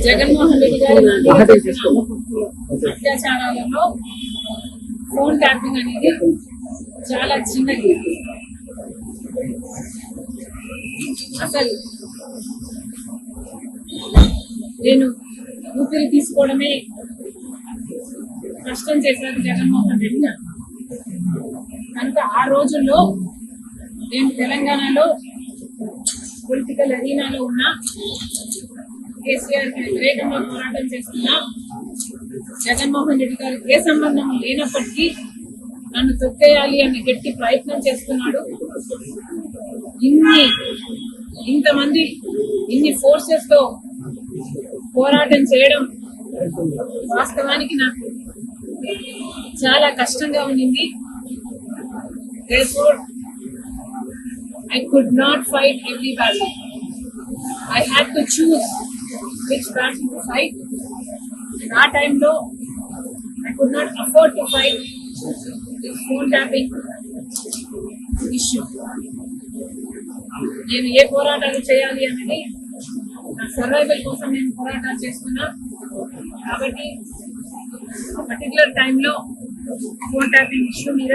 జగన్మోహన్ రెడ్డి గారి అత్యాచారాలలో phone tapping అనేది చాలా చిన్నది. అసలు నేను ఊపిరి తీసుకోవడమే కష్టం చేశారు జగన్మోహన్ రెడ్డి గారు. కనుక ఆ రోజుల్లో నేను తెలంగాణలో పొలిటికల్ అరీనాలో ఉన్న కేసీఆర్ కి వ్యతిరేకంగా పోరాటం చేస్తున్నా, జగన్మోహన్ రెడ్డి గారికి ఏ సంబంధం లేనప్పటికీ నన్ను తొక్కేయాలి అని గట్టి ప్రయత్నం చేస్తున్నాడు. ఇంతమంది ఇన్ని ఫోర్సెస్ తో పోరాటం చేయడం వాస్తవానికి నాకు చాలా కష్టంగా ఉండింది. Therefore, I could not fight every battle. I had to choose which battle to fight. And that time, though, I could not afford to fight this phone tapping issue. నేను ఏ పోరాటాలు చేయాలి అనేది నా సర్వైవల్ కోసం నేను పోరాటాలు చేస్తున్నా. కాబట్టి పర్టికులర్ టైంలో ఫోన్ ట్యాపింగ్ ఇష్యూ మీద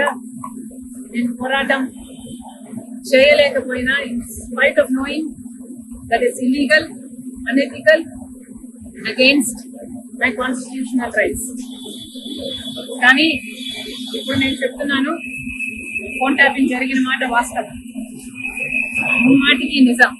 నేను పోరాటం చేయలేకపోయినా, in spite of knowing that is illegal, unethical, against my constitutional rights. కానీ ఇప్పుడు నేను చెప్తున్నాను, ఫోన్ ట్యాపింగ్ జరిగిన మాట వాస్తవం, మాటికి నిజం.